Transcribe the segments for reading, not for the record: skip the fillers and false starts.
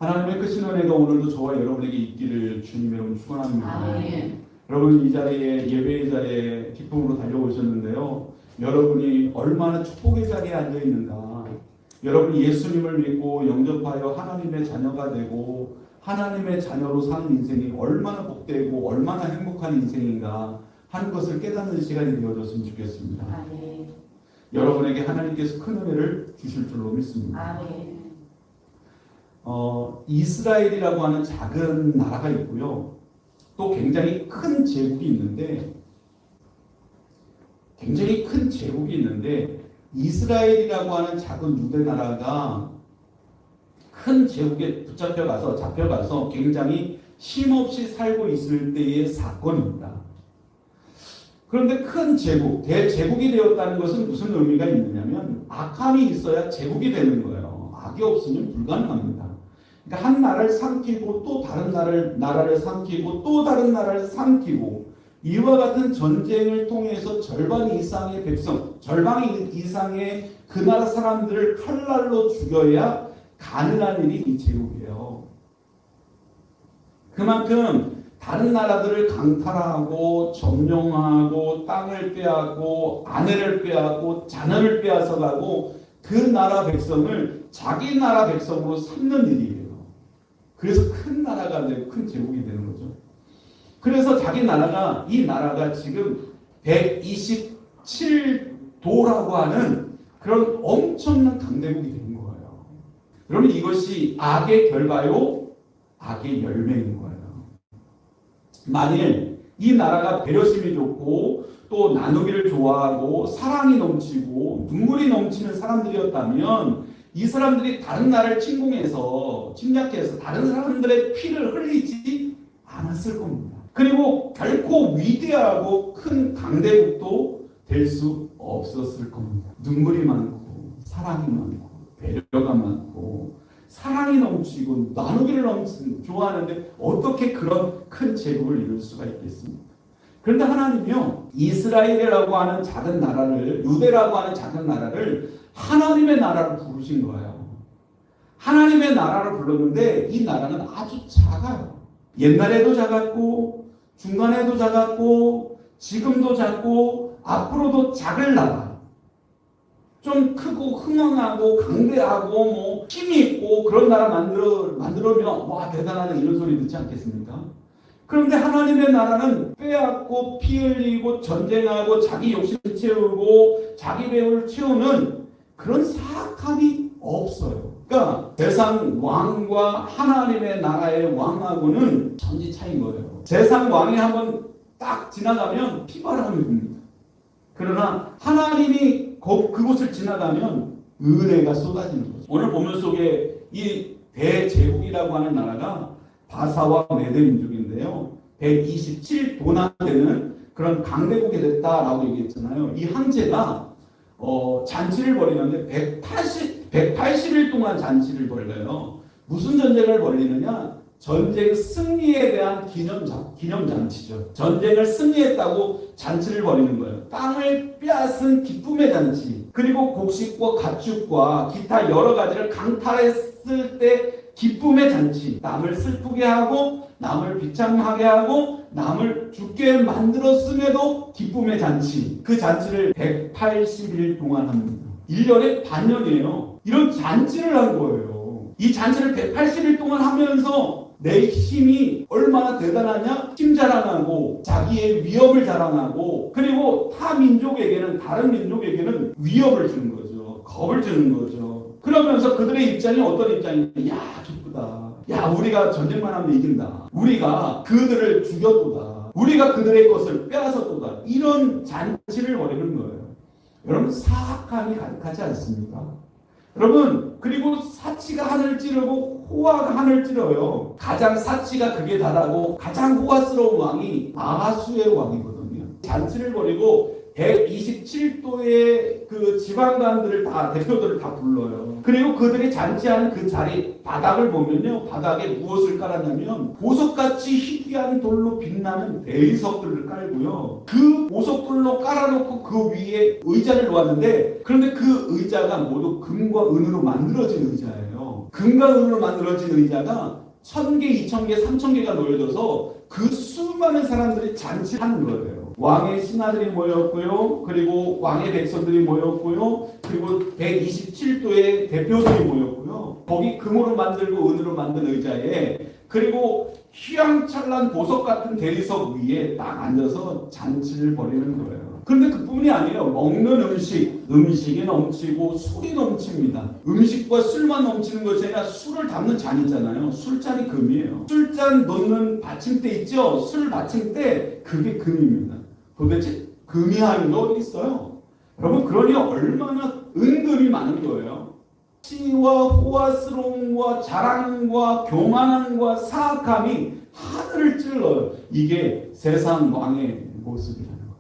하나님의 크신 은혜가 오늘도 저와 여러분에게 있기를 주님의 이름으로 축원합니다. 아멘. 여러분 이 자리에 예배의 자리에 기쁨으로 달려오셨는데요. 여러분이 얼마나 축복의 자리에 앉아 있는가. 여러분이 예수님을 믿고 영접하여 하나님의 자녀가 되고 하나님의 자녀로 사는 인생이 얼마나 복되고 얼마나 행복한 인생인가 하는 것을 깨닫는 시간이 되어졌으면 좋겠습니다. 아멘. 여러분에게 하나님께서 큰 은혜를 주실 줄로 믿습니다. 아멘. 이스라엘이라고 하는 작은 나라가 있고요. 또 굉장히 큰 제국이 있는데 이스라엘이라고 하는 작은 유대 나라가 큰 제국에 잡혀가서 굉장히 쉼없이 살고 있을 때의 사건입니다. 그런데 큰 제국, 대제국이 되었다는 것은 무슨 의미가 있느냐면 악함이 있어야 제국이 되는 거예요. 악이 없으면 불가능합니다. 그러니까 한 나라를 삼키고 또 다른 나라를 삼키고 또 다른 나라를 삼키고 이와 같은 전쟁을 통해서 절반 이상의 그 나라 사람들을 칼날로 죽여야 가능한 일이 이 제국이에요. 그만큼 다른 나라들을 강탈하고 점령하고 땅을 빼앗고 아내를 빼앗고 자녀를 빼앗아가고 그 나라 백성을 자기 나라 백성으로 삼는 일이에요. 그래서 큰 나라가 되고 큰 제국이 되는 거죠. 그래서 이 나라가 지금 127도라고 하는 그런 엄청난 강대국이 된 거예요. 그러면 이것이 악의 결과요, 악의 열매인 거예요. 만일 이 나라가 배려심이 좋고 또 나누기를 좋아하고 사랑이 넘치고 눈물이 넘치는 사람들이었다면 이 사람들이 다른 나라를 침략해서 다른 사람들의 피를 흘리지 않았을 겁니다. 그리고 결코 위대하고 큰 강대국도 될 수 없었을 겁니다. 눈물이 많고 사랑이 많고 배려가 많고 사랑이 넘치고 나누기를 좋아하는데 어떻게 그런 큰 제국을 이룰 수가 있겠습니까? 그런데 하나님이요, 이스라엘이라고 하는 작은 나라를, 유대라고 하는 작은 나라를 하나님의 나라로 부르신 거예요. 하나님의 나라로 불렀는데 이 나라는 아주 작아요. 옛날에도 작았고 중간에도 작았고 지금도 작고 앞으로도 작을 나라. 좀 크고 흥왕하고 강대하고 힘이 있고 그런 나라 만들면 와 대단하다 이런 소리 듣지 않겠습니까? 그런데 하나님의 나라는 빼앗고 피 흘리고 전쟁하고 자기 욕심을 채우고 자기 배후를 채우는 그런 사악함이 없어요. 그러니까 세상 왕과 하나님의 나라의 왕하고는 천지 차이인 거예요. 세상 왕이 한번 딱 지나가면 피바람이 붑니다. 그러나 하나님이 그곳을 지나가면 은혜가 쏟아지는 거죠. 오늘 본문 속에 이 대제국이라고 하는 나라가 바사와 메대 민족인데요. 127도나 되는 그런 강대국이 됐다라고 얘기했잖아요. 이 황제가 잔치를 벌이는데 180일 동안 잔치를 벌려요. 무슨 전쟁을 벌리느냐? 전쟁 승리에 대한 기념잔치죠. 전쟁을 승리했다고 잔치를 벌이는 거예요. 땅을 빼앗은 기쁨의 잔치, 그리고 곡식과 가축과 기타 여러 가지를 강탈했을 때 기쁨의 잔치, 남을 슬프게 하고 남을 비참하게 하고 남을 죽게 만들었음에도 기쁨의 잔치, 그 잔치를 180일 동안 합니다. 1년에 반년이에요. 이런 잔치를 한 거예요. 이 잔치를 180일 동안 하면서 내 힘이 얼마나 대단하냐? 힘 자랑하고 자기의 위협을 자랑하고 그리고 다른 민족에게는 위협을 주는 거죠. 겁을 주는 거죠. 그러면서 그들의 입장이 어떤 입장이냐? 야 기쁘다. 야 우리가 전쟁만 하면 이긴다. 우리가 그들을 죽였도다. 우리가 그들의 것을 빼앗았도다. 이런 잔치를 벌이는 거예요. 여러분 사악함이 가득하지 않습니까? 여러분 그리고 사치가 하늘을 찌르고 호화가 하늘을 찌르요. 가장 사치가 극에 달하고 가장 호화스러운 왕이 아하수의 왕이거든요. 잔치를 벌이고 127도의 그 지방관들을 대표들을 다 불러요. 그리고 그들이 잔치하는 그 자리 바닥을 보면요, 바닥에 무엇을 깔았냐면 보석같이 희귀한 돌로 빛나는 대리석들을 깔고요, 그 보석돌로 깔아놓고 그 위에 의자를 놓았는데, 그런데 그 의자가 모두 금과 은으로 만들어진 의자예요. 금과 은으로 만들어진 의자가 1000개, 2000개, 3000개가 놓여져서 그 수많은 사람들이 잔치하는 거예요. 왕의 신하들이 모였고요. 그리고 왕의 백성들이 모였고요. 그리고 127도의 대표들이 모였고요. 거기 금으로 만들고 은으로 만든 의자에 그리고 휘황찬란 보석 같은 대리석 위에 딱 앉아서 잔치를 벌이는 거예요. 그런데 그뿐이 아니에요. 먹는 음식이 넘치고 술이 넘칩니다. 음식과 술만 넘치는 것이 아니라 술을 담는 잔 있잖아요. 술잔이 금이에요. 술잔 놓는 받침대 있죠? 술 받침대, 그게 금입니다. 도대체 금이 하는 게 어디 있어요? 여러분, 그러니 얼마나 은금이 많은 거예요. 시와 호화스러움과 자랑과 교만함과 사악함이 하늘을 찔러요. 이게 세상 왕의 모습이라는 거예요.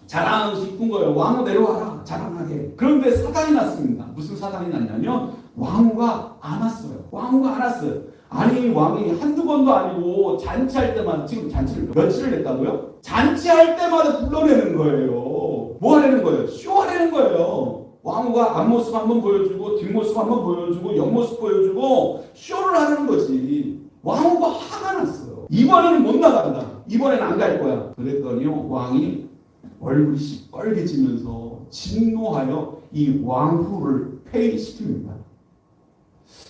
자랑하고 싶은 거예요. 왕후 내려와라, 자랑하게. 그런데 사단이 났습니다. 무슨 사단이 났냐면 왕후가 안 왔어요. 왕후가 안 왔어요. 아니, 왕이 한두 번도 아니고 잔치할 때마다, 지금 잔치를 며칠을 했다고요? 잔치할 때마다 불러내는 거예요. 뭐 하려는 거예요? 쇼하려는 거예요. 왕후가 앞모습 한번 보여주고 뒷모습 한번 보여주고 옆모습 보여주고 쇼를 하는 거지. 왕후가 화가 났어요. 이번에는 못 나간다. 이번에는 안 갈 거야. 그랬더니 왕이 얼굴이 시뻘개지면서 진노하여 이 왕후를 폐위시킵니다.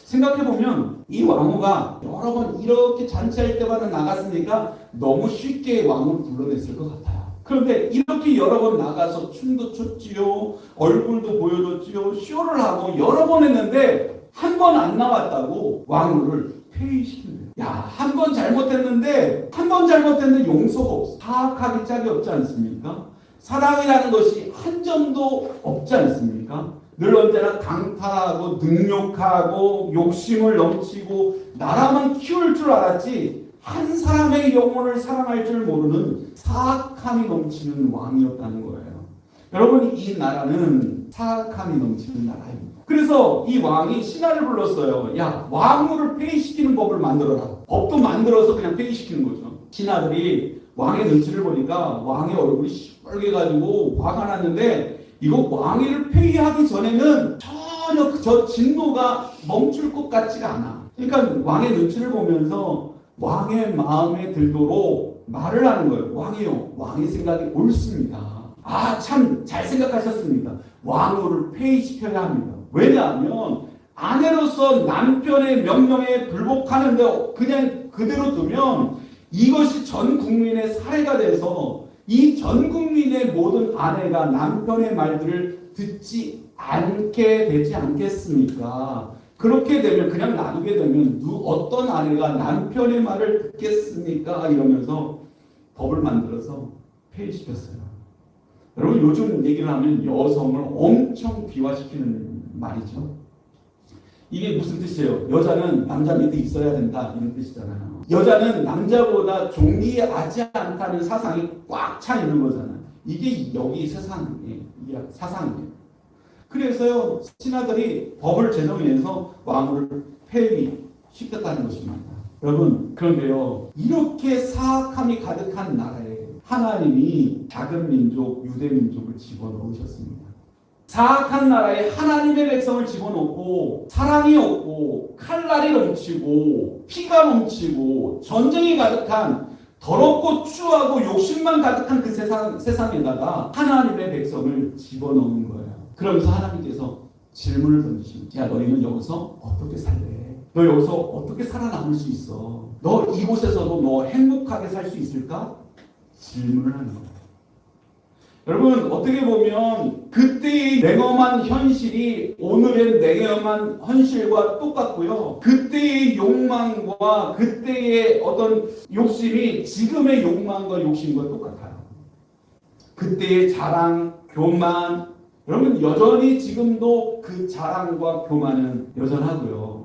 생각해보면 이 왕후가 여러 번 이렇게 잔치할 때마다 나갔으니까 너무 쉽게 왕후를 불러냈을 것 같아요. 그런데 이렇게 여러 번 나가서 춤도 췄지요, 얼굴도 보여줬지요, 쇼를 하고 여러 번 했는데 한 번 안 나왔다고 왕후를 폐위시킨대요. 야, 한 번 잘못했는데 용서가 없어. 사악하기 짝이 없지 않습니까? 사랑이라는 것이 한 점도 없지 않습니까? 늘 언제나 강탈하고 능욕하고 욕심을 넘치고 나라만 키울 줄 알았지 한 사람의 영혼을 사랑할 줄 모르는 사악함이 넘치는 왕이었다는 거예요. 여러분, 이 나라는 사악함이 넘치는 나라입니다. 그래서 이 왕이 신하를 불렀어요. 야, 왕후를 폐위시키는 법을 만들어라. 법도 만들어서 그냥 폐위시키는 거죠. 신하들이 왕의 눈치를 보니까 왕의 얼굴이 시뻘개가지고 화가 났는데 이거 왕위를 폐위하기 전에는 전혀 저 진노가 멈출 것 같지가 않아. 그러니까 왕의 눈치를 보면서 왕의 마음에 들도록 말을 하는 거예요. 왕이요, 왕의 생각이 옳습니다. 아, 참 잘 생각하셨습니다. 왕후를 폐위시켜야 합니다. 왜냐하면 아내로서 남편의 명령에 불복하는데 그냥 그대로 두면 이것이 전 국민의 사례가 돼서 이 전 국민의 모든 아내가 남편의 말들을 듣지 않게 되지 않겠습니까? 그렇게 되면 그냥 놔두게 되면 어떤 아내가 남편의 말을 듣겠습니까? 이러면서 법을 만들어서 폐위시켰어요. 여러분, 요즘 얘기를 하면 여성을 엄청 비화시키는 말이죠. 이게 무슨 뜻이에요? 여자는 남자 밑에 있어야 된다, 이런 뜻이잖아요. 여자는 남자보다 존귀하지 않다는 사상이 꽉 차 있는 거잖아요. 이게 여기 세상이에요. 이게 사상이에요. 그래서요, 신하들이 법을 제정해서 왕후를 폐위시켰다는 것입니다. 여러분, 그런데요, 이렇게 사악함이 가득한 나라에 하나님이 작은 민족, 유대 민족을 집어넣으셨습니다. 사악한 나라에 하나님의 백성을 집어넣고 사랑이 없고 칼날이 넘치고 피가 넘치고 전쟁이 가득한 더럽고 추하고 욕심만 가득한 그 세상에다가 하나님의 백성을 집어넣은 거예요. 그러면서 하나님께서 질문을 던지십니다. 야, 너희는 여기서 어떻게 살래? 너 여기서 어떻게 살아남을 수 있어? 너 이곳에서도 너 행복하게 살 수 있을까? 질문을 하는 거예요. 여러분, 어떻게 보면 그때의 냉엄한 현실이 오늘의 냉엄한 현실과 똑같고요. 그때의 욕망과 그때의 어떤 욕심이 지금의 욕망과 욕심과 똑같아요. 그때의 자랑, 교만, 여러분 여전히 지금도 그 자랑과 교만은 여전하고요.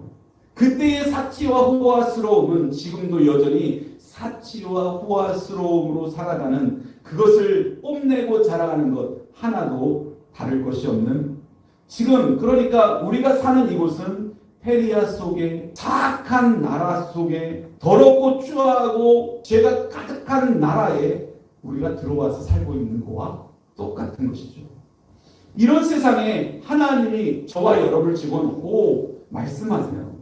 그때의 사치와 호화스러움은 지금도 여전히 사치와 호화스러움으로 살아가는 그것을 뽐내고 자랑하는 것 하나도 다를 것이 없는 지금, 그러니까 우리가 사는 이곳은 페리아 속에 사악한 나라 속에 더럽고 추하고 죄가 가득한 나라에 우리가 들어와서 살고 있는 것과 똑같은 것이죠. 이런 세상에 하나님이 저와 여러분을 집어넣고 말씀하세요.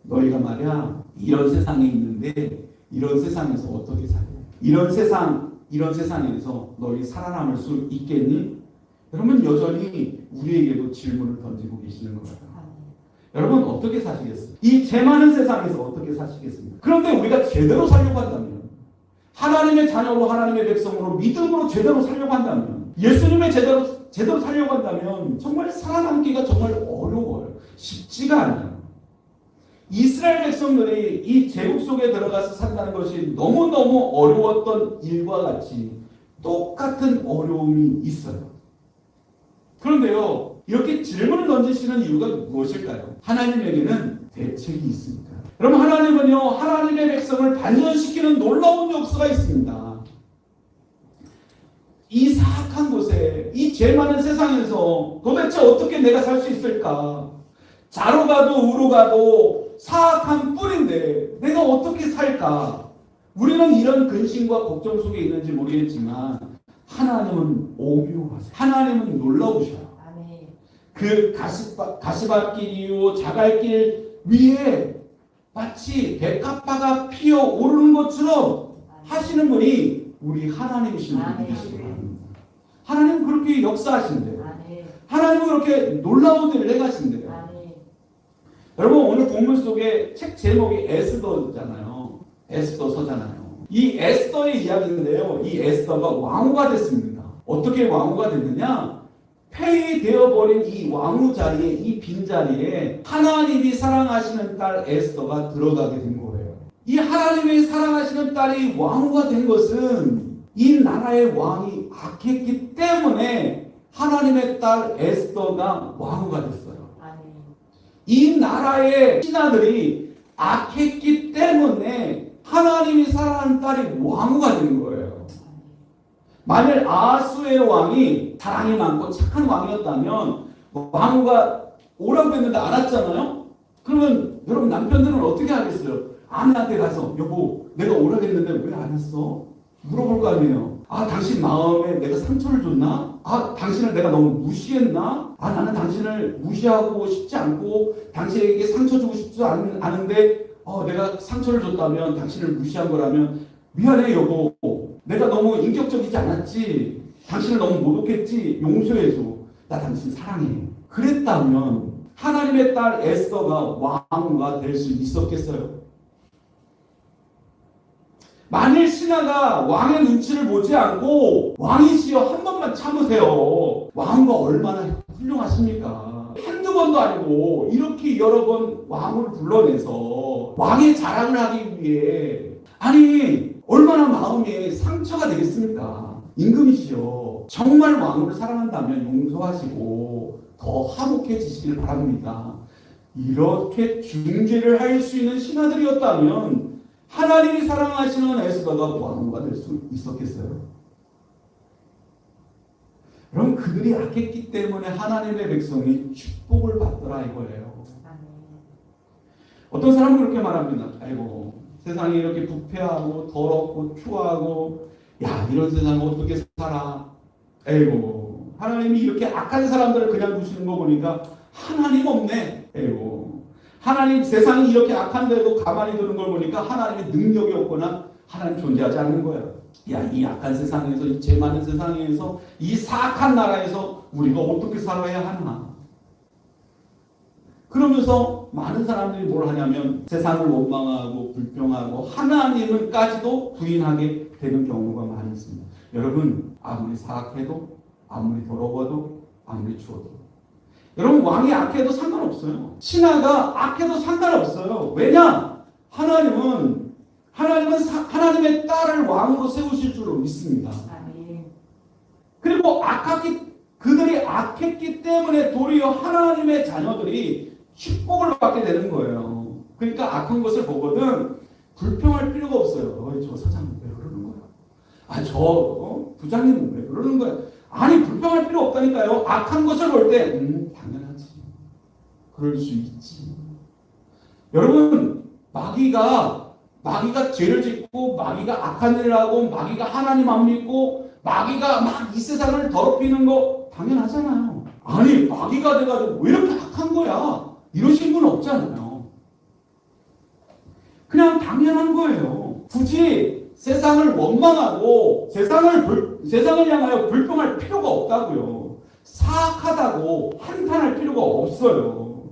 너희가 말이야 이런 세상에 있는데 이런 세상에서 어떻게 살래? 이런 세상에서 너희 살아남을 수 있겠니? 여러분 여전히 우리에게도 질문을 던지고 계시는 것 같아요. 여러분 어떻게 사시겠어요? 이 죄 많은 세상에서 어떻게 사시겠습니까? 그런데 우리가 제대로 살려고 한다면, 하나님의 자녀로 하나님의 백성으로 믿음으로 제대로 살려고 한다면, 예수님의 제대로 살려고 한다면 정말 살아남기가 정말 어려워요. 쉽지가 않아요. 이스라엘 백성들이 이 제국 속에 들어가서 산다는 것이 너무너무 어려웠던 일과 같이 똑같은 어려움이 있어요. 그런데요, 이렇게 질문을 던지시는 이유가 무엇일까요? 하나님에게는 대책이 있습니다. 여러분, 하나님은요, 하나님의 백성을 반전시키는 놀라운 역사가 있습니다. 이 사악한 곳에, 이 죄 많은 세상에서 도대체 어떻게 내가 살 수 있을까? 자로 가도 우로 가도 사악한 뿔인데 내가 어떻게 살까? 우리는 이런 근심과 걱정 속에 있는지 모르겠지만 하나님은 오묘하세요. 하나님은 놀라우셔요. 그 가시밭길이요 자갈길 위에 마치 백합화가 피어오르는 것처럼 하시는 분이 우리 하나님이신 분이시기 바랍니다. 하나님은 그렇게 역사하신대요. 하나님은 그렇게 놀라운 일을 해가신대요. 여러분 오늘 본문 속에 책 제목이 에스더잖아요. 에스더서잖아요. 이 에스더의 이야기인데요. 이 에스더가 왕후가 됐습니다. 어떻게 왕후가 됐느냐? 폐위되어버린 이 왕후 자리에, 이 빈자리에 하나님이 사랑하시는 딸 에스더가 들어가게 된 거예요. 이 하나님이 사랑하시는 딸이 왕후가 된 것은 이 나라의 왕이 악했기 때문에 하나님의 딸 에스더가 왕후가 됐어요. 이 나라의 신하들이 악했기 때문에 하나님이 사랑하는 딸이 왕후가 된 거예요. 만일 아하수의 왕이 사랑이 많고 착한 왕이었다면 왕후가 오라고 했는데 안 왔잖아요. 그러면 여러분 남편들은 어떻게 하겠어요? 아내한테 가서 여보 내가 오라고 했는데 왜 안 왔어? 물어볼 거 아니에요. 아 당신 마음에 내가 상처를 줬나? 아 당신을 내가 너무 무시했나? 아 나는 당신을 무시하고 싶지 않고 당신에게 상처 주고 싶지 않은데 내가 상처를 줬다면 당신을 무시한 거라면 미안해 여보 내가 너무 인격적이지 않았지 당신을 너무 모독했지 용서해줘 나 당신 사랑해 그랬다면 하나님의 딸 에스더가 왕후가 될 수 있었겠어요? 만일 신하가 왕의 눈치를 보지 않고 왕이시여 한 번만 참으세요. 왕후가 얼마나 훌륭하십니까? 한두 번도 아니고 이렇게 여러 번 왕후를 불러내서 왕의 자랑을 하기 위해 아니 얼마나 마음에 상처가 되겠습니까? 임금이시여 정말 왕후를 사랑한다면 용서하시고 더 화목해지시길 바랍니다. 이렇게 중재를 할 수 있는 신하들이었다면 하나님이 사랑하시는 에스더가 왕후가 될 수 있었겠어요? 그럼 그들이 악했기 때문에 하나님의 백성이 축복을 받더라 이거예요. 어떤 사람은 그렇게 말합니다. 아이고 세상이 이렇게 부패하고 더럽고 추하고 야 이런 세상 어떻게 살아? 아이고 하나님이 이렇게 악한 사람들을 그냥 두시는 거 보니까 하나님 없네. 아이고 하나님 세상이 이렇게 악한데도 가만히 두는 걸 보니까 하나님의 능력이 없거나 하나님 존재하지 않는 거야. 야, 이 악한 세상에서 이 죄 많은 세상에서 이 사악한 나라에서 우리가 어떻게 살아야 하나? 그러면서 많은 사람들이 뭘 하냐면 세상을 원망하고 불평하고 하나님을까지도 부인하게 되는 경우가 많이 있습니다. 여러분 아무리 사악해도 아무리 더러워도 아무리 추워도 여러분 왕이 악해도 상관없어요. 신하가 악해도 상관없어요. 왜냐? 하나님은 하나님의 딸을 왕으로 세우실 줄로 믿습니다. 그리고 그들이 악했기 때문에 도리어 하나님의 자녀들이 축복을 받게 되는 거예요. 그러니까 악한 것을 보거든 불평할 필요가 없어요. 저 사장은 왜 그러는 거야? 저 부장님은 왜 그러는 거야? 아니 불평할 필요 없다니까요. 악한 것을 볼 때 당연하지. 그럴 수 있지. 여러분 마귀가 죄를 짓고 마귀가 악한 일을 하고 마귀가 하나님 안 믿고 마귀가 막 이 세상을 더럽히는 거 당연하잖아요. 아니 마귀가 돼가지고 왜 이렇게 악한 거야? 이러신 분 없잖아요. 그냥 당연한 거예요. 굳이 세상을 원망하고 세상을 향하여 불평할 필요가 없다고요. 사악하다고 한탄할 필요가 없어요.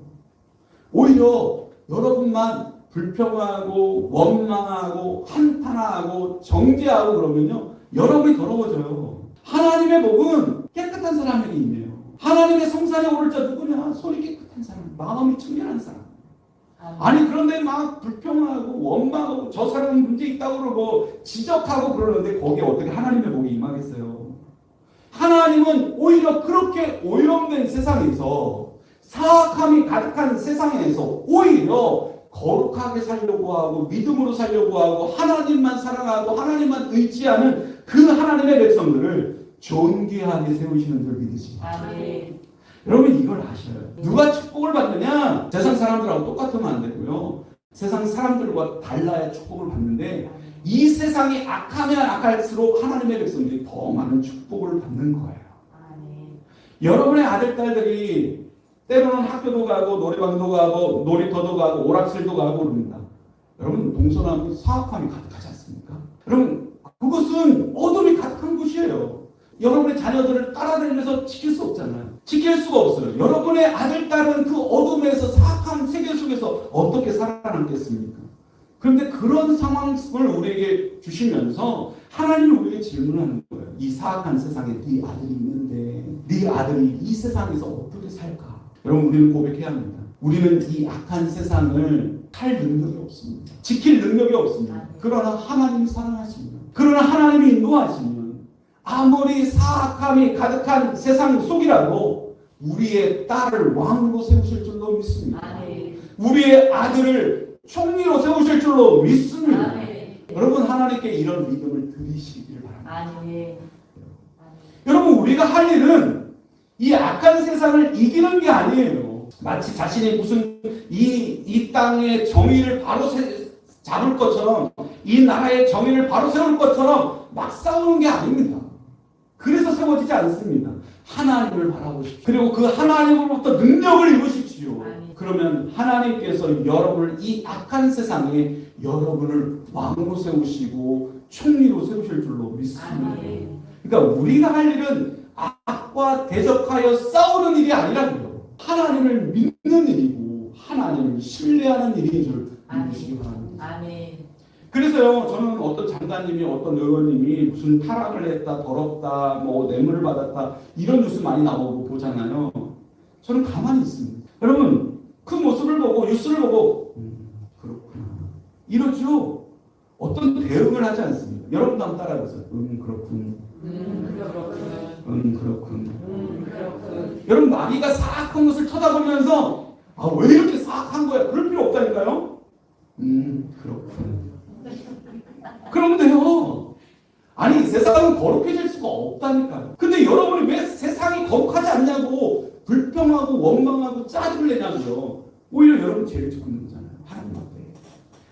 오히려 여러분만 불평하고 원망하고 한탄하고 정죄하고 그러면요, 여러분이 더러워져요. 하나님의 복은 깨끗한 사람에게 있네요. 하나님의 성산에 오를 자 누구냐? 손이 깨끗한 사람, 마음이 청결한 사람. 아니 그런데 막 불평하고 원망하고 저 사람은 문제 있다고 그러고 지적하고 그러는데 거기에 어떻게 하나님의 복이 임하겠어요? 하나님은 오히려 그렇게 오염된 세상에서, 사악함이 가득한 세상에서 오히려 거룩하게 살려고 하고 믿음으로 살려고 하고 하나님만 사랑하고 하나님만 의지하는 그 하나님의 백성들을 존귀하게 세우시는 줄 믿으십니다. 여러분 이걸 아셔요. 누가 축복을 받느냐? 세상 사람들하고 똑같으면 안 되고요. 세상 사람들과 달라야 축복을 받는데 이 세상이 악하면 악할수록 하나님의 백성들이 더 많은 축복을 받는 거예요. 여러분의 아들, 딸들이 때로는 학교도 가고 노래방도 가고 놀이터도 가고 오락실도 가고 그럽니다. 여러분 동서남북 사악함이 가득하지 않습니까? 여러분 그것은 어둠이 가득한 곳이에요. 여러분의 자녀들을 따라다니면서 지킬 수 없잖아요. 지킬 수가 없어요. 여러분의 아들, 딸은 그 어둠에서 사악한 세계 속에서 어떻게 살아남겠습니까? 그런데 그런 상황을 우리에게 주시면서 하나님이 우리에게 질문하는 거예요. 이 사악한 세상에 네 아들이 있는데 네 아들이 이 세상에서 어떻게 살까? 여러분 우리는 고백해야 합니다. 우리는 이 악한 세상을 할 능력이 없습니다. 지킬 능력이 없습니다. 그러나 하나님이 사랑하십니다. 그러나 하나님이 인도하시면 아무리 사악함이 가득한 세상 속이라도 우리의 딸을 왕으로 세우실 줄로 믿습니다. 우리의 아들을 총리로 세우실 줄로 믿습니다. 여러분 하나님께 이런 믿음을 드리시길 바랍니다. 여러분 우리가 할 일은 이 악한 세상을 이기는 게 아니에요. 마치 자신이 무슨 이 땅의 정의를 바로 잡을 것처럼 이 나라의 정의를 바로 세울 것처럼 막 싸우는 게 아닙니다. 그래서 세워지지 않습니다. 하나님을 바라보십시오. 그리고 그 하나님으로부터 능력을 입으십시오. 그러면 하나님께서 여러분을 이 악한 세상에 여러분을 왕으로 세우시고 총리로 세우실 줄로 믿습니다. 그러니까 우리가 할 일은 악과 대적하여 싸우는 일이 아니라고요. 하나님을 믿는 일이고 하나님을 신뢰하는 일인 줄 믿으시기 바랍니다. 그래서요, 저는 어떤 장관님이 어떤 의원님이 무슨 타락을 했다, 더럽다, 뭐 뇌물을 받았다 이런 뉴스 많이 나오고 보잖아요. 저는 가만히 있습니다. 여러분 그 모습을 보고 뉴스를 보고 그렇구나 이러죠. 어떤 대응을 하지 않습니다. 여러분도 한번 따라해보세요. 그렇군. 그렇군. 여러분 마귀가 사악한 것을 쳐다보면서 왜 이렇게 사악한 거야? 그럴 필요 없다니까요. 그렇군. 그러면 돼요. 아니 세상은 거룩해질 수가 없다니까요. 근데 여러분이 왜 세상이 거룩하지 않냐고 불평하고 원망하고 짜증을 내냐고요. 오히려 여러분 죄를 짓고 있는 거잖아요. 하나님 앞에.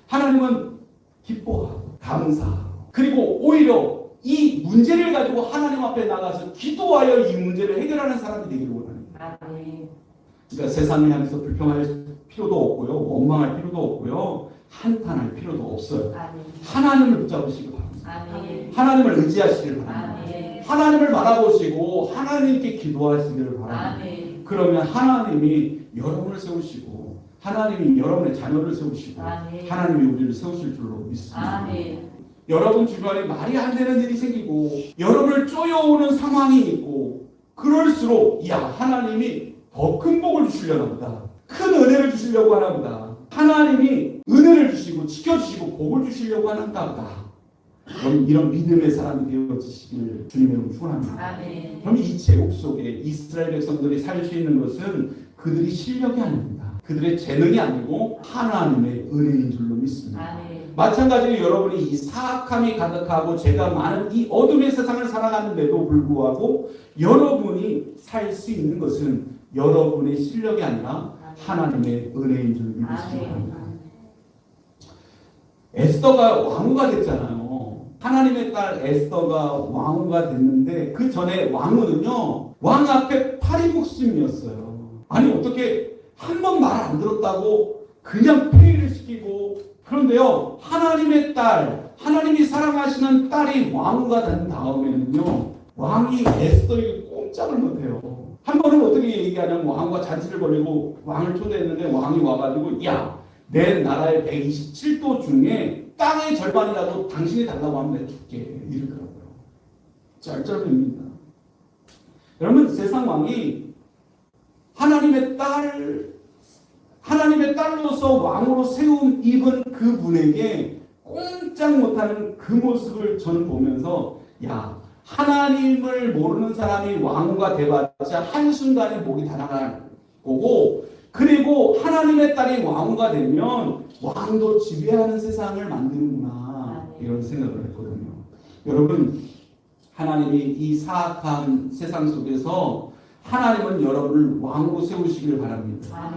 하나님은 기뻐하고 감사하고 그리고 오히려 이 문제를 가지고 하나님 앞에 나가서 기도하여 이 문제를 해결하는 사람이 되기를 원합니다. 그러니까 세상을 향해서 불평할 필요도 없고요. 원망할 필요도 없고요. 한탄할 필요도 없어요. 하나님을 붙잡으시기 바랍니다. 하나님을 의지하시길 바랍니다. 하나님을 바라보시고 하나님께 기도하시기를 바랍니다. 그러면 하나님이 여러분을 세우시고 하나님이 여러분의 자녀를 세우시고 하나님이 우리를 세우실 줄로 믿습니다. 여러분 주변에 말이 안 되는 일이 생기고 여러분을 쪼여오는 상황이 있고 그럴수록 하나님이 더 큰 복을 주시려나 보다. 큰 은혜를 주시려고 하나 보다. 하나님이 은혜를 주시고 지켜주시고 복을 주시려고 하는가 보다. 그럼 이런 믿음의 사람이 되어지시기를 주님의 이름으로 축원합니다. 그럼 이 제국 속에 이스라엘 백성들이 살 수 있는 것은 그들이 실력이 아닙니다. 그들의 재능이 아니고 하나님의 은혜인 줄로 믿습니다. 마찬가지로 여러분이 이 사악함이 가득하고 죄가 많은 이 어둠의 세상을 살아가는데도 불구하고 여러분이 살 수 있는 것은 여러분의 실력이 아니라 하나님의 은혜인 줄 믿으시기 바랍니다. 에스더가 왕후가 됐잖아요. 하나님의 딸 에스더가 왕후가 됐는데 그 전에 왕후는요 왕 앞에 파리목숨이었어요. 아니 어떻게 한 번 말 안 들었다고 그냥 폐위를 시키고 그런데요, 하나님의 딸, 하나님이 사랑하시는 딸이 왕후가 된 다음에는요, 왕이 에스더에게 꼼짝을 못해요. 한 번은 어떻게 얘기하냐면 왕과 잔치를 벌이고 왕을 초대했는데 왕이 와가지고 야, 내 나라의 127도 중에 땅의 절반이라도 당신이 달라고 하면 내가 줄게 이러더라고요. 짤짤입니다. 여러분, 세상 왕이 하나님의 딸로서 왕으로 세움 입은 그분에게 꼼짝 못하는 그 모습을 저는 보면서 야, 하나님을 모르는 사람이 왕과 돼봤자 한순간에 목이 다 나갈 거고, 그리고 하나님의 딸이 왕후가 되면 왕도 지배하는 세상을 만드는구나 이런 생각을 했거든요. 여러분, 하나님이 이 사악한 세상 속에서 하나님은 여러분을 왕으로 세우시기를 바랍니다.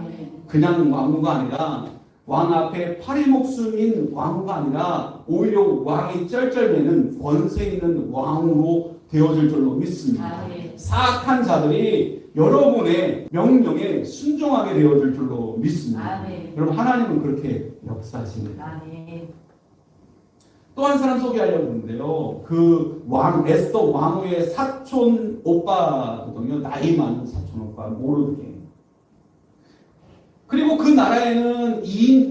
그냥 왕후가 아니라 왕 앞에 파리 목숨인 왕후가 아니라 오히려 왕이 쩔쩔매는 권세 있는 왕으로 되어질 줄로 믿습니다. 사악한 자들이 여러분의 명령에 순종하게 되어질 줄로 믿습니다. 여러분, 하나님은 그렇게 역사하십니다. 또 한 사람 소개하려고 하는데요. 그 에스더 왕후의 사촌 오빠거든요. 나이 많은 사촌 오빠 모르드게. 그리고 그 나라에는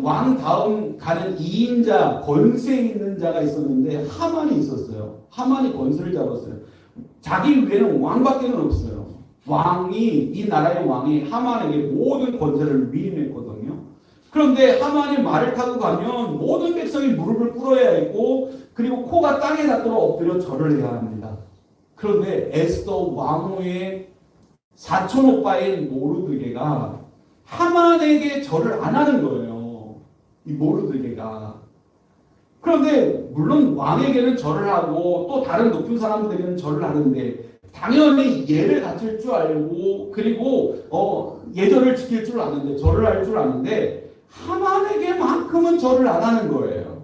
왕 다음 가는 2인자, 권세 있는 자가 있었는데 하만이 있었어요. 하만이 권세를 잡았어요. 자기 위에는 왕밖에는 없어요. 이 나라의 왕이 하만에게 모든 권세를 위임했거든요. 그런데 하만이 말을 타고 가면 모든 백성이 무릎을 꿇어야 했고, 그리고 코가 땅에 닿도록 엎드려 절을 해야 합니다. 그런데 에스더 왕후의 사촌 오빠인 모르드게가 하만에게 절을 안 하는 거예요. 이 모르드게가. 그런데 물론 왕에게는 절을 하고 또 다른 높은 사람들에게는 절을 하는데 당연히 예를 갖출 줄 알고, 그리고 예절을 지킬 줄 아는데, 절을 할 줄 아는데 하만에게만큼은 절을 안 하는 거예요.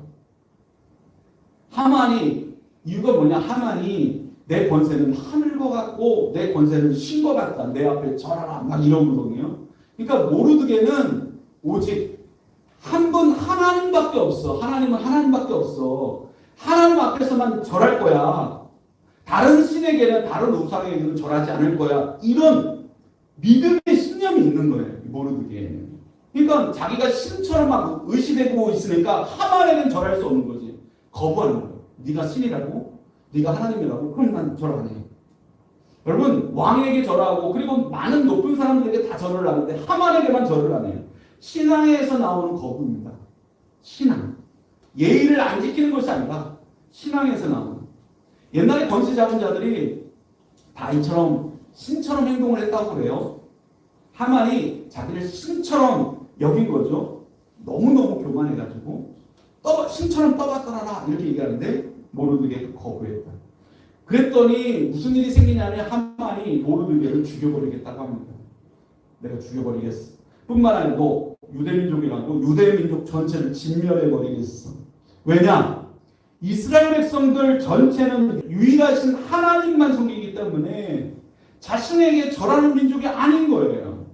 이유가 뭐냐? 하만이 내 권세는 하늘과 같고 내 권세는 신과 같다. 내 앞에 절하라. 막 이러거든요. 그러니까 모르드게는 오직 한 분 하나님밖에 없어. 하나님은 하나님밖에 없어. 하나님 앞에서만 절할 거야. 다른 신에게는, 다른 우상에게는 절하지 않을 거야. 이런 믿음의 신념이 있는 거예요. 모르드게는. 그러니까 자기가 신처럼 막 의시되고 있으니까 하만에는 절할 수 없는 거지. 거부하는 거예요. 네가 신이라고? 네가 하나님이라고? 그럼 난 절 안 해. 여러분, 왕에게 절하고 그리고 많은 높은 사람들에게 다 절을 하는데 하만에게만 절을 안 해요. 신앙에서 나오는 거부입니다. 신앙. 예의를 안 지키는 것이 아니라 신앙에서 나오는. 옛날에 권세 잡은 자들이 다 이처럼 신처럼 행동을 했다고 그래요. 하만이 자기를 신처럼 여긴 거죠. 너무너무 교만해가지고 신처럼 떠받들어라 이렇게 얘기하는데 모르드게가 거부했다. 그랬더니 무슨 일이 생기냐면 하만이 모르드게를 죽여버리겠다고 합니다. 내가 죽여버리겠어. 뿐만 아니라 너 유대민족이라고 유대민족 전체를 진멸해버리겠어. 왜냐? 이스라엘 백성들 전체는 유일하신 하나님만 섬기기 때문에 자신에게 절하는 민족이 아닌 거예요.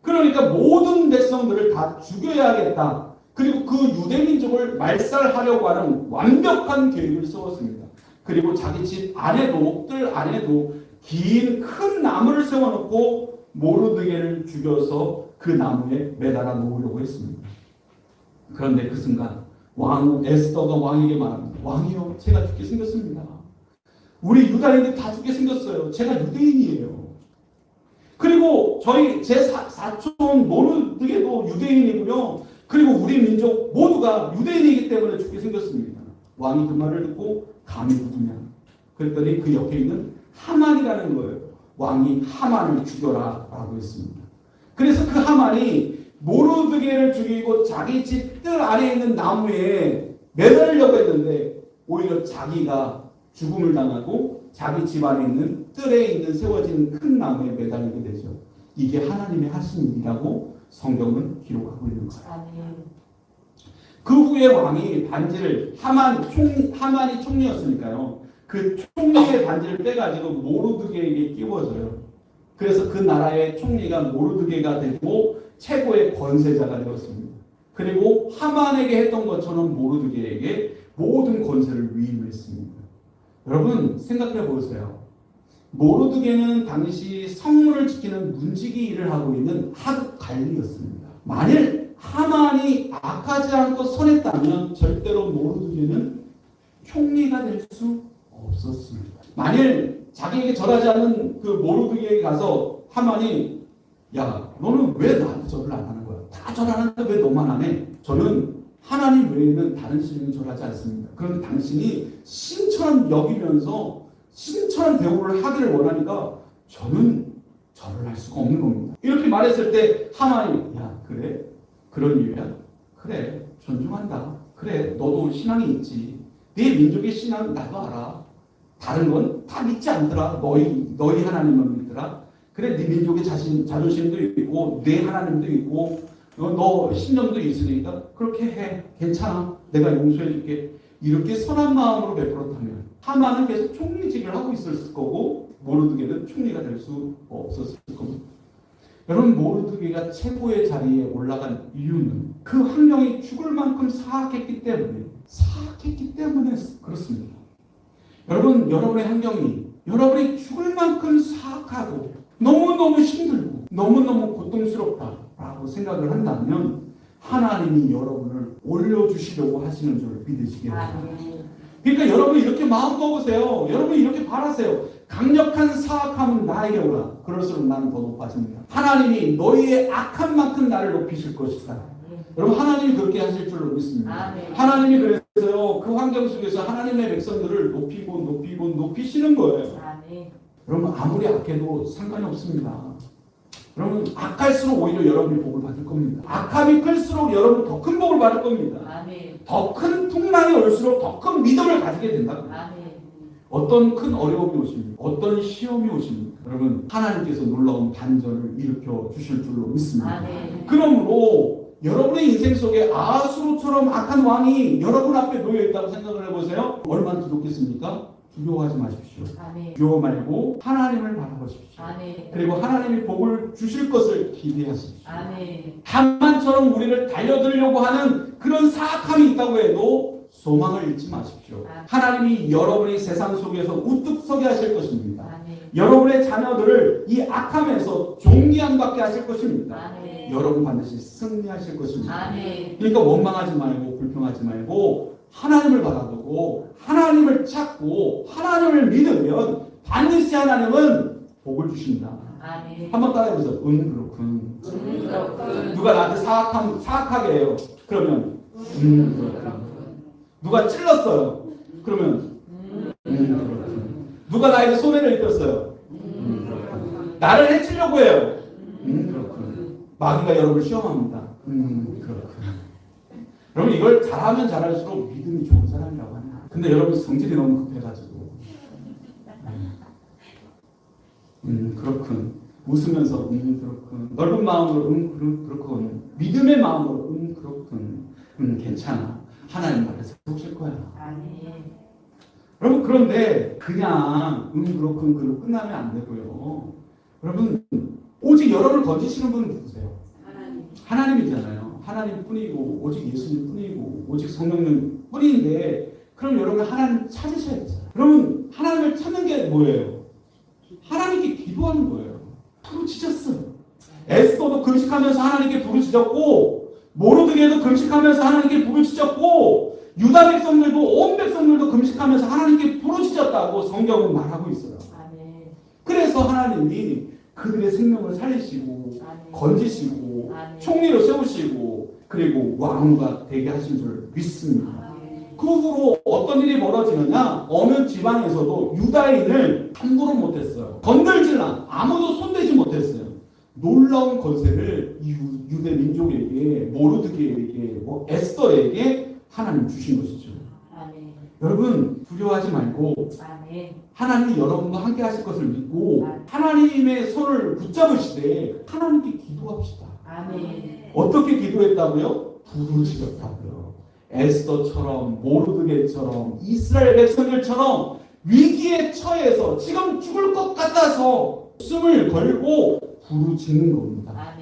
그러니까 모든 백성들을 다 죽여야겠다. 그리고 그 유대민족을 말살하려고 하는 완벽한 계획을 세웠습니다. 그리고 자기 집 안에도, 뜰 안에도 긴 큰 나무를 세워놓고 모르드게를 죽여서 그 나무에 매달아 놓으려고 했습니다. 그런데 그 순간 에스더가 왕에게 말합니다. 왕이요, 제가 죽게 생겼습니다. 우리 유다인들 다 죽게 생겼어요. 제가 유대인이에요. 그리고 제 사촌 모르드게도 유대인이고요. 그리고 우리 민족 모두가 유대인이기 때문에 죽게 생겼습니다. 왕이 그 말을 듣고 감히 누구냐? 그랬더니 그 옆에 있는 하만이라는 거예요. 왕이 하만을 죽여라 라고 했습니다. 그래서 그 하만이 모르드게를 죽이고 자기 집 뜰 안에 있는 나무에 매달으려고 했는데 오히려 자기가 죽음을 당하고 자기 집 안에 있는 뜰에 있는 세워진 큰 나무에 매달리게 되죠. 이게 하나님의 하신 일이라고 성경은 기록하고 있는 거예요. 그 후에 왕이 반지를 하만이 총리였으니까요. 그 총리의 반지를 빼가지고 모르드게에게 끼워줘요. 그래서 그 나라의 총리가 모르드게가 되고 최고의 권세자가 되었습니다. 그리고 하만에게 했던 것처럼 모르드게에게 모든 권세를 위임했습니다. 여러분 생각해 보세요. 모르드게는 당시 성문을 지키는 문지기 일을 하고 있는 하급 관리였습니다. 만일 하만이 악하지 않고 선했다면 절대로 모르드게는 총리가 될 수 없었습니다. 만일 자기에게 절하지 않는 그 모르드게에게 가서 하만이 야 너는 왜 나한테 절을 안 하는 거야? 다 절하는데 왜 너만 안 해? 저는 하나님 외에는 다른 신에게 절하지 않습니다. 그런데 당신이 신처럼 여기면서 신처럼 대우를 하기를 원하니까 저는 절을 할 수가 없는 겁니다. 이렇게 말했을 때 하만이 야 그래? 그런 이유야? 그래 존중한다. 그래 너도 신앙이 있지. 네 민족의 신앙 나도 알아. 다른 건 다 믿지 않더라. 너희 하나님만 믿더라. 그래 네 민족의 자존심도 있고 내 하나님도 있고 너 신념도 있으니까 그렇게 해. 괜찮아. 내가 용서해 줄게. 이렇게 선한 마음으로 베풀었다면 하만은 계속 총리직을 하고 있었을 거고 모르드게는 총리가 될 수 없었을 겁니다. 여러분 모르드게가 최고의 자리에 올라간 이유는 그 환경이 죽을 만큼 사악했기 때문에 그렇습니다. 여러분 여러분의 환경이 여러분이 죽을 만큼 사악하고 너무너무 힘들고 너무너무 고통스럽다라고 생각을 한다면 하나님이 여러분을 올려주시려고 하시는 줄 믿으시기 바랍니다. 그러니까 여러분이 이렇게 마음 먹으세요. 여러분이 이렇게 바라세요. 강력한 사악함은 나에게 오라. 그럴수록 나는 더 높아집니다. 하나님이 너희의 악한 만큼 나를 높이실 것이다. 여러분 하나님이 그렇게 하실 줄로 믿습니다. 하나님이 그래서요 그 환경 속에서 하나님의 백성들을 높이시는 거예요. 여러분 아무리 악해도 상관이 없습니다. 여러분 악할수록 오히려 여러분이 복을 받을 겁니다. 악함이 클수록 여러분 더 큰 복을 받을 겁니다. 더 큰 풍랑이 올수록 더 큰 믿음을 가지게 된다. 어떤 큰 어려움이 오십니까? 어떤 시험이 오십니까? 여러분 하나님께서 놀라운 반전을 일으켜 주실 줄로 믿습니다. 그러므로 여러분의 인생 속에 아수르처럼 악한 왕이 여러분 앞에 놓여 있다고 생각을 해보세요. 얼마나 두렵겠습니까? 두려워하지 마십시오. 두려워 말고 하나님을 바라보십시오. 그리고 하나님이 복을 주실 것을 기대하십시오. 하만처럼 우리를 달려들려고 하는 그런 사악함이 있다고 해도 소망을 잃지 마십시오. 하나님이 여러분이 세상 속에서 우뚝 서게 하실 것입니다. 여러분의 자녀들을 이 악함에서 존귀함 받게 하실 것입니다. 여러분 반드시 승리하실 것입니다. 그러니까 원망하지 말고 불평하지 말고 하나님을 바라보고 하나님을 찾고 하나님을 믿으면 반드시 하나님은 복을 주신다. 한번 따라해보세요. 그렇군. 누가 나한테 사악하게 해요. 그러면 그렇군. 누가 찔렀어요. 그러면 그렇군. 누가 나에게 손해를 입혔어요. 나를 해치려고 해요. 그렇군. 마귀가 여러분을 시험합니다. 그렇군. 여러분 이걸 잘하면 잘할수록 믿음이 좋은 사람이라고 합니다. 근데 여러분 성질이 너무 급해가지고 그렇군. 웃으면서 그렇군. 넓은 마음으로 그렇군. 믿음의 마음으로 그렇군. 괜찮아. 하나님 말해서 해보실 거야. 여러분 그런데 그냥 그렇군 그로 끝나면 안 되고요. 여러분 오직 여러분을 건지시는 분은 누구세요? 하나님이잖아요. 하나님 뿐이고 오직 예수님 뿐이고 오직 성령님 뿐인데 그럼 여러분 하나님 찾으셔야 되잖아요. 여러분 하나님을 찾는 게 뭐예요? 하나님께 기도하는 거예요. 부르짖었어요. 에스더도 금식하면서 하나님께 부르짖었고 모르드게도 금식하면서 하나님께 부르짖었고 유다 백성들도 온 백성들도 금식하면서 하나님께 부르짖었다고 성경은 말하고 있어요. 그래서 하나님이 그들의 생명을 살리시고 건지시고 총리로 세우시고 그리고 왕후가 되게 하신 줄 믿습니다. 그 후로 어떤 일이 벌어지느냐 어느 지방에서도 유다인을 함부로 못했어요. 건들지나 아무도 손대지 못했어요. 놀라운 권세를 유대 민족에게 모르드게에게 에스더에게 하나님 주신 것이죠. 여러분 두려워하지 말고 하나님이 여러분과 함께 하실 것을 믿고 하나님의 손을 붙잡으시되 하나님께 기도합시다. 어떻게 기도했다고요? 부르짖었다고요. 에스더처럼 모르드게처럼 이스라엘 백성들처럼 위기에 처해서 지금 죽을 것 같아서 숨을 걸고 부르짖는 겁니다.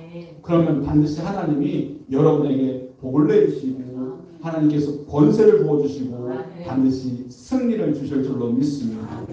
그러면 반드시 하나님이 여러분에게 복을 내리시고 하나님께서 권세를 부어주시고 반드시 승리를 주실 줄로 믿습니다.